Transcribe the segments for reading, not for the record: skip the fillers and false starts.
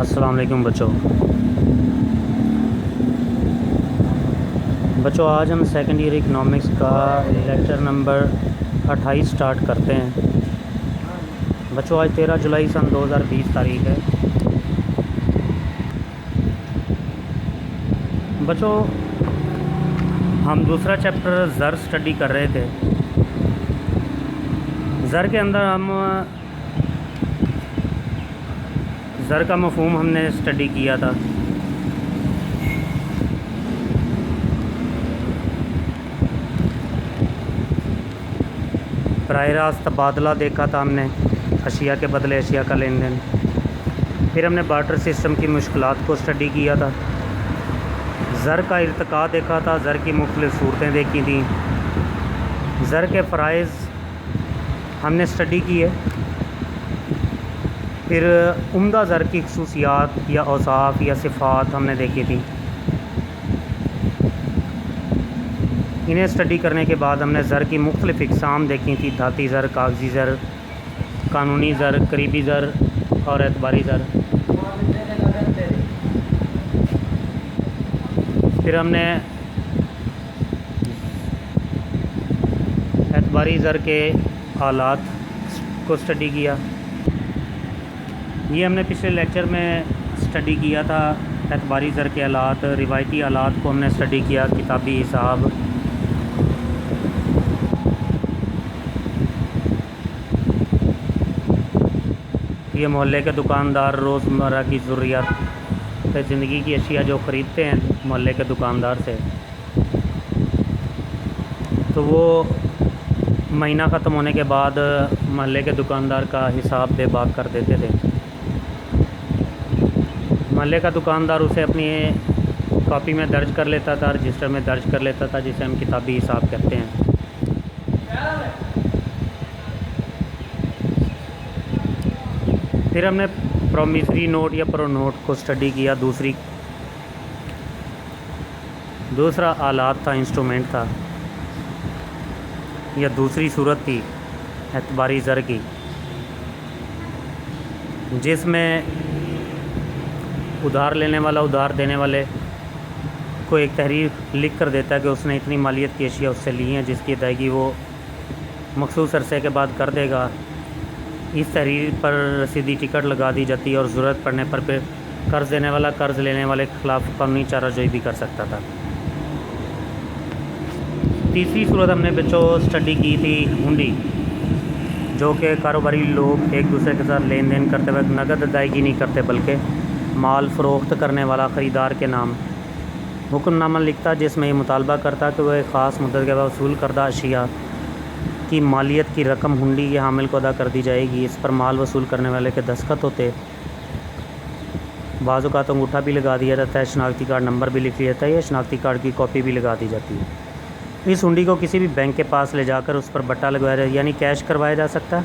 अस्सलाम वालेकुम बच्चों आज हम सेकेंड ईयर इकनॉमिक्स का लेक्चर नंबर 28 स्टार्ट करते हैं। बच्चों आज 13 जुलाई सन 2020 तारीख है। बच्चों हम दूसरा चैप्टर ज़र स्टडी कर रहे थे। ज़र के अंदर हम ज़र का मफ़हूम हमने स्टडी किया था। बराह रास्त तबादला देखा था हमने, अशिया के बदले अशिया का लेन देन। फिर हमने बार्टर सिस्टम की मुश्किलात को स्टडी किया था। ज़र का इर्तिका देखा था, ज़र की मुख्तलिफ़ सूरतें देखी थी। ज़र के फ़राइज़ हमने स्टडी की है। फिर उम्दा ज़र की ख़ुसूसियात या औसाफ़ या सिफ़ात हमने देखी थी। इन्हें स्टडी करने के बाद हमने ज़र की मुख्तलिफ़ इक़साम देखी थी। धाती ज़र, कागज़ी ज़र, कानूनी ज़र, करीबी ज़र और एतबारी ज़र। फिर हमने एतबारी ज़र के आलात को स्टडी किया। ये हमने पिछले लेक्चर में स्टडी किया था। एतबारी ज़र के आलात, रिवायती आलात को हमने स्टडी किया, किताबी हिसाब। ये मोहल्ले के दुकानदार रोज़मर्रा की ज़रूरियात ज़िंदगी की अशिया जो ख़रीदते हैं मोहल्ले के दुकानदार से, तो वो महीना ख़त्म होने के बाद मोहल्ले के दुकानदार का हिसाब बेबाक कर देते थे। मोहल्ले का दुकानदार उसे अपनी कॉपी में दर्ज कर लेता था, रजिस्टर में दर्ज कर लेता था, जिसे हम किताबी हिसाब कहते हैं। फिर हमने प्रोमिसरी नोट या प्रो नोट को स्टडी किया। दूसरा आलात था, इंस्ट्रूमेंट था या दूसरी सूरत थी एतबारी ज़र की, जिसमें उधार लेने वाला उधार देने वाले को एक तहरीर लिख कर देता है कि उसने इतनी मालियत की अशिया उससे ली हैं जिसकी अदायगी वो मखसूस अरसे के बाद कर देगा। इस तहरीर पर रसीदी टिकट लगा दी जाती है और ज़रूरत पड़ने पर फिर कर्ज़ देने वाला कर्ज़ लेने वाले के ख़िलाफ़ कानूनी चाराजोई भी कर सकता था। तीसरी सूरत हमने बच्चों स्टडी की थी हुंडी, जो कि कारोबारी लोग एक दूसरे के साथ लेन देन करते वक्त नकद अदायगी नहीं करते बल्कि माल फ़रोख्त करने वाला ख़रीदार के नाम हुक्मनामा लिखता, जिसमें ये मुतालबा करता कि वह एक ख़ास मुद्दत के बाद वसूल करदा अशिया की मालियत की रकम हुंडी के हामिल को अदा कर दी जाएगी। इस पर माल वसूल करने वाले के दस्तखत होते, बाज़ औक़ात अंगूठा भी लगा दिया जाता है, शनाख्ती कार्ड नंबर भी लिख लिया जाता है या शनाख्ती कार्ड की कॉपी भी लगा दी जाती है। इस हुंडी को किसी भी बैंक के पास ले जाकर उस पर बट्टा लगवाया जाए यानी कैश करवाया जा सकता है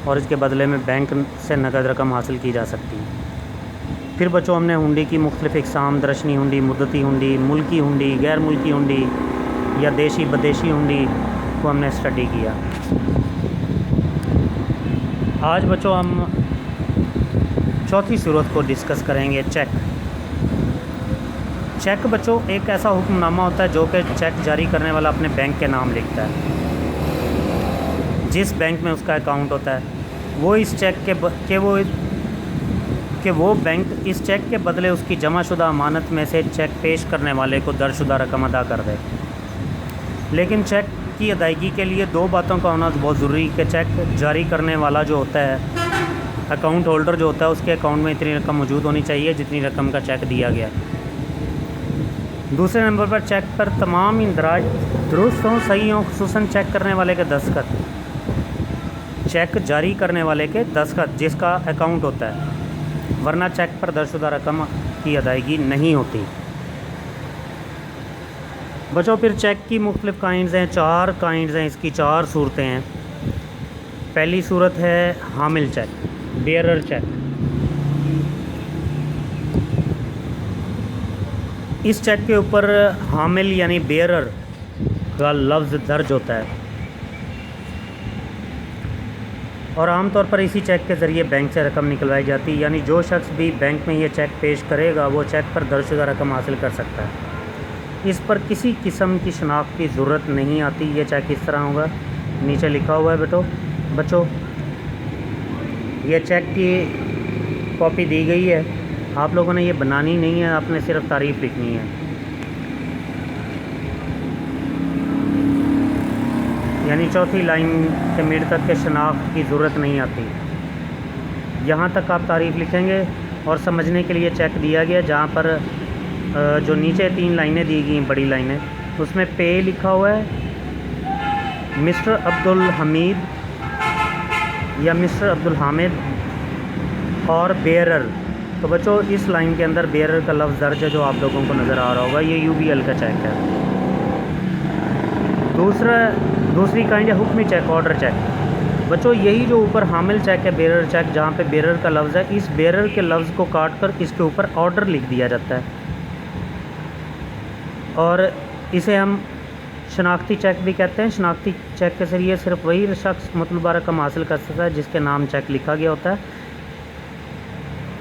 और इसके बदले में बैंक से नकद रकम हासिल की जा सकती है। फिर बच्चों हमने हुंडी की मुख्तलिफ़ इक़साम, दरशनी हुंडी, मुद्दती हुंडी, मुल्की हुंडी, गैर मुल्की हुंडी या देशी बदेशी हुंडी को हमने स्टडी किया। आज बच्चों हम चौथी सूरत को डिस्कस करेंगे, चेक। चेक बच्चों एक ऐसा हुक्मनामा होता है जो कि चेक जारी करने वाला अपने बैंक के नाम लिखता है। जिस बैंक में उसका अकाउंट होता है वो इस चेक वो बैंक इस चेक के बदले उसकी जमाशुदा अमानत में से चेक पेश करने वाले को दरशुदा रकम अदा कर दे। लेकिन चेक की अदायगी के लिए दो बातों का होना बहुत ज़रूरी है कि चेक जारी करने वाला जो होता है, अकाउंट होल्डर जो होता है, उसके अकाउंट में इतनी रकम मौजूद होनी चाहिए जितनी रकम का चेक दिया गया। दूसरे नंबर पर चेक पर तमाम इंदराज दुरुस्त हों, सही हों, खुसूसन चेक करने वाले के दस्तखत, चेक जारी करने वाले के दस्तखत जिसका अकाउंट होता है, वरना चेक पर दरशुदा रकम की अदायगी नहीं होती। बच्चों फिर चेक की मुख्तलिफ़ काइंड्स हैं, 4 काइंड्स हैं, इसकी 4 सूरतें हैं। पहली सूरत है हामिल चेक, बेयरर चेक। इस चेक के ऊपर हामिल यानी बेयरर का लफ्ज़ दर्ज होता है। और आमतौर पर इसी चेक के ज़रिए बैंक से रकम निकलवाई जाती है। यानी जो शख्स भी बैंक में ये चेक पेश करेगा वो चेक पर दर्जशुदा रकम हासिल कर सकता है। इस पर किसी किस्म की शनाख्त की ज़रूरत नहीं आती। ये चेक इस तरह होगा, नीचे लिखा हुआ है बच्चों ये चेक की कॉपी दी गई है। आप लोगों ने ये बनानी नहीं है, आपने सिर्फ तारीफ़ लिखनी है। यानी चौथी लाइन के मिड तक के शनाख्त की ज़रूरत नहीं आती। यहाँ तक आप तारीफ़ लिखेंगे और समझने के लिए चेक दिया गया, जहाँ पर जो नीचे 3 लाइनें दी गई बड़ी लाइनें, उसमें पे लिखा हुआ है मिस्टर अब्दुल हमीद या मिस्टर अब्दुल हामिद और बेरर। तो बच्चों इस लाइन के अंदर बेरर का लफ्ज़ दर्ज है जो आप लोगों को नज़र आ रहा होगा। ये UBL का चेक है। दूसरी काइंड है हुक्मी चेक, ऑर्डर चेक। बच्चों यही जो ऊपर हामिल चेक है बेरर चेक, जहाँ पे बेरर का लफ्ज़ है, इस बेरर के लफ्ज़ को काट कर इसके ऊपर ऑर्डर लिख दिया जाता है और इसे हम शनाख्ती चेक भी कहते हैं। शनाख्ती चेक के ज़रिए सिर्फ वही शख्स मतलूबा रकम हासिल कर सकता है जिसके नाम चेक लिखा गया होता है।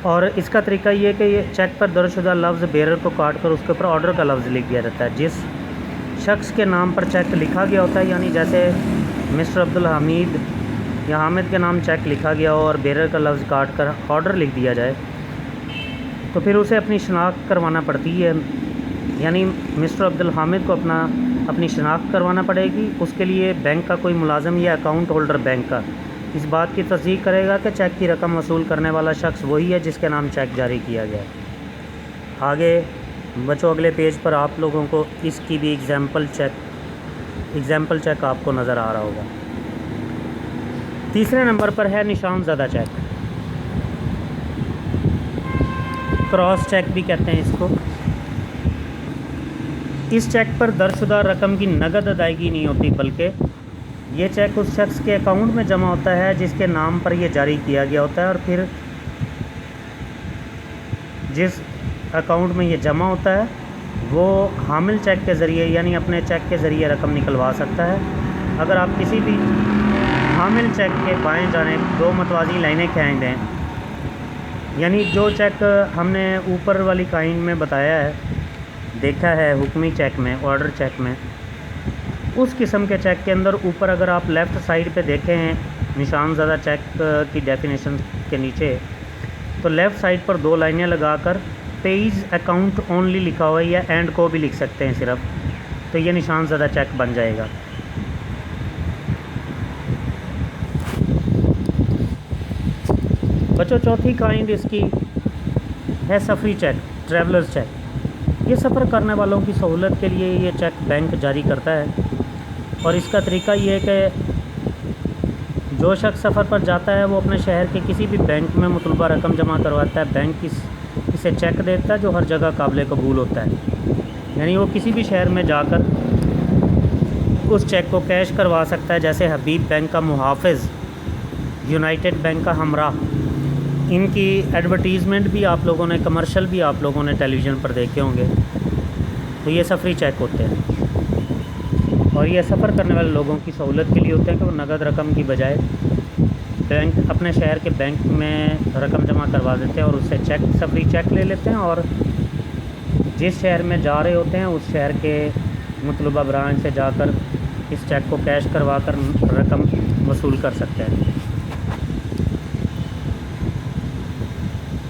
और इसका तरीका ये है कि ये चेक पर दर्जशुदा लफ्ज़ बेरर को काट कर उसके ऊपर ऑर्डर का लफ्ज़ लिख दिया जाता है। जिस शख्स के नाम पर चेक लिखा गया होता है, यानी जैसे मिस्टर अब्दुल हमीद या हामिद के नाम चेक लिखा गया हो और बेरर का लफ्ज़ काट कर ऑर्डर लिख दिया जाए, तो फिर उसे अपनी शनाख्त करवाना पड़ती है। यानी मिस्टर अब्दुल हामिद को अपनी शनाख्त करवाना पड़ेगी। उसके लिए बैंक का कोई मुलाजिम या अकाउंट होल्डर बैंक का इस बात की तस्दीक करेगा कि चेक की रकम वसूल करने वाला शख्स वही है जिसके नाम चेक जारी किया गया है। आगे बच्चों अगले पेज पर आप लोगों को इसकी भी एग्ज़ाम्पल चेक आपको नज़र आ रहा होगा। तीसरे नंबर पर है निशान ज़दा चेक, क्रॉस चेक भी कहते हैं इसको। इस चेक पर दर्जशुदा रकम की नकद अदायगी नहीं होती, बल्कि ये चेक उस शख्स के अकाउंट में जमा होता है जिसके नाम पर यह जारी किया गया होता है, और फिर जिस अकाउंट में ये जमा होता है वो हामिल चेक के ज़रिए यानी अपने चेक के ज़रिए रकम निकलवा सकता है। अगर आप किसी भी हामिल चेक के बाएं जाने 2 मतवाज़ी लाइनें खींच दें, यानी जो चेक हमने ऊपर वाली काइंड में बताया है, देखा है हुक्मी चेक में, ऑर्डर चेक में, उस किस्म के चेक के अंदर ऊपर अगर आप लेफ़्ट साइड पे देखें हैं निशान ज़दा चेक की डेफिनेशन के नीचे, तो लेफ़्ट साइड पर 2 लाइनें लगाकर पेज अकाउंट ओनली लिखा हुआ है, या एंड को भी लिख सकते हैं सिर्फ, तो ये निशान ज़दा चेक बन जाएगा। बच्चों चौथी काइंड इसकी है सफ़री चेक, ट्रैवलर्स चेक। ये सफ़र करने वालों की सहूलत के लिए ये चेक बैंक जारी करता है, और इसका तरीका ये है कि जो शख्स सफ़र पर जाता है वो अपने शहर के किसी भी बैंक में मतलूबा रकम जमा करवाता है। बैंक इसे चेक देता है जो हर जगह काबिल कबूल होता है। यानी वो किसी भी शहर में जाकर उस चेक को कैश करवा सकता है, जैसे हबीब बैंक का मुहाफ़िज़, यूनाइटेड बैंक का हमरा। इनकी एडवर्टीज़मेंट भी आप लोगों ने, कमर्शियल भी आप लोगों ने टेलीविज़न पर देखे होंगे। तो ये सफ़री चेक होते हैं, और ये सफ़र करने वाले लोगों की सहूलत के लिए होते हैं कि वो नगद रकम की बजाय बैंक अपने शहर के बैंक में रकम जमा करवा देते हैं और उससे सफ़री चेक ले लेते हैं, और जिस शहर में जा रहे होते हैं उस शहर के मतलूबा ब्रांच से जाकर इस चेक को कैश करवा कर रकम वसूल कर सकते हैं।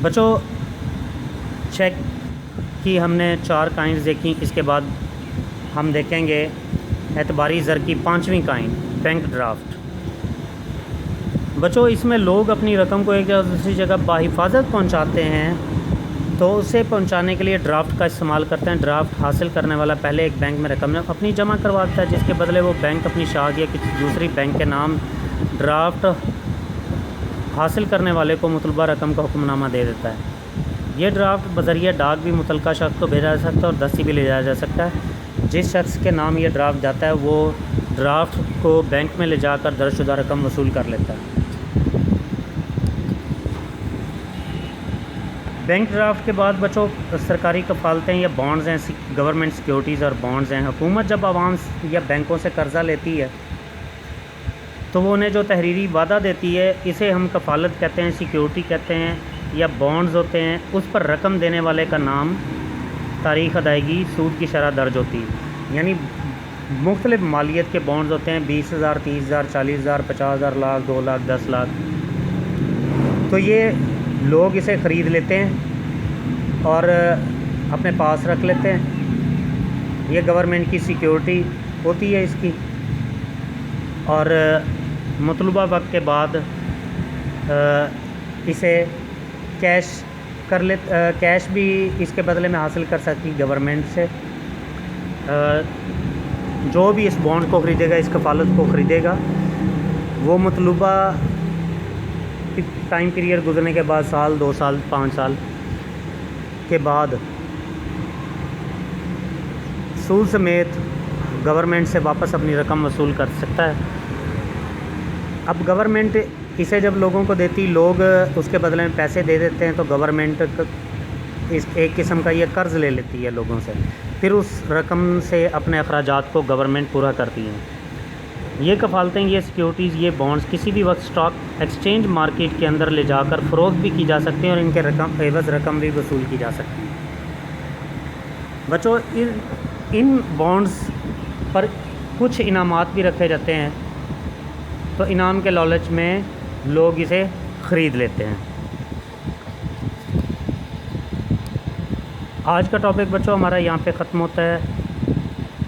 बच्चों चेक की हमने 4 काइंड्स देखी। इसके बाद हम देखेंगे एतबारी ज़र की 5वीं काइंड, बैंक ड्राफ्ट। बच्चों इसमें लोग अपनी रकम को एक जगह दूसरी जगह बाहिफाजत पहुंचाते हैं, तो उसे पहुंचाने के लिए ड्राफ्ट का इस्तेमाल करते हैं। ड्राफ्ट हासिल करने वाला पहले एक बैंक में रकम अपनी जमा करवाता है, जिसके बदले वो बैंक अपनी शाख या किसी दूसरी बैंक के नाम ड्राफ्ट हासिल करने वाले को मतलूबा रकम का हुक्मनामा दे देता है। ये ड्राफ्ट बज़रिया डाक भी मुतलका शख्स को भेजा जा सकता है और दस्ती भी ले जाया जा सकता है। जिस शख्स के नाम ये ड्राफ्ट जाता है वो ड्राफ्ट को बैंक में ले जाकर दर्जशुदा रकम वसूल कर लेता है। बैंक ड्राफ्ट के बाद बच्चों सरकारी कफ़ालतें या बॉन्ड्स हैं, गवर्नमेंट सिक्योरिटीज़ और बॉन्ड्स हैं। हुकूमत जब आवाम या बैंकों से कर्ज़ा लेती है तो वो उन्हें जो तहरीरी वादा देती है, इसे हम कफ़ालत कहते हैं, सिक्योरिटी कहते हैं, या बॉन्ड्स होते हैं। उस पर रकम देने वाले का नाम, तारीख़ अदायगी, सूद की शरह दर्ज होती है। यानी मुख्तलिफ़ मालियत के बॉन्ड्स होते हैं, 20,000, 30,000, 40,000, 50,000, लाख, 2 लाख, 10 लाख। तो ये लोग इसे ख़रीद लेते हैं और अपने पास रख लेते हैं। ये गवर्नमेंट की सिक्योरिटी होती है इसकी, और मतलूबा वक्त के बाद इसे कैश कैश भी इसके बदले में हासिल कर सकती गवर्नमेंट से। जो भी इस बॉन्ड को ख़रीदेगा, इस कफ़ालत को ख़रीदेगा, वो मतलूबा टाइम पीरियड गुजरने के बाद, साल, 2 साल, 5 साल के बाद सूद समेत गवर्नमेंट से वापस अपनी रकम वसूल कर सकता है। अब गवर्नमेंट इसे जब लोगों को देती, लोग उसके बदले में पैसे दे देते हैं, तो गवर्नमेंट इस एक किस्म का ये कर्ज़ ले लेती है लोगों से, फिर उस रकम से अपने अखराजात को गवर्नमेंट पूरा करती है। ये कफ़ालतें, ये सिक्योरिटीज़, ये बॉन्ड्स किसी भी वक्त स्टॉक एक्सचेंज मार्केट के अंदर ले जाकर फ़रोख्त भी की जा सकती हैं और इनके एवज़ रकम भी वसूल की जा सकती है। बच्चों, इन बॉन्ड्स पर कुछ इनामात भी रखे जाते हैं, तो इनाम के लालच में लोग इसे ख़रीद लेते हैं। आज का टॉपिक बच्चों हमारा यहाँ पे ख़त्म होता है।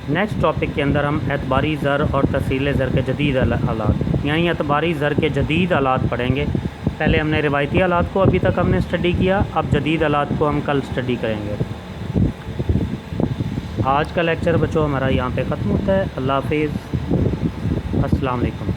नेक्स्ट टॉपिक के अंदर हम एतबारी ज़र और तफसील ज़र के जदीद आलात, यानी एतबारी ज़र के जदीद आलात पढ़ेंगे। पहले हमने रिवायती आलात को अभी तक हमने स्टडी किया, अब जदीद आलात को हम कल स्टडी करेंगे। आज का लेक्चर बच्चों हमारा यहाँ पे ख़त्म होता है। अल्लाह हाफ़िज़, अस्सलाम वालेकुम।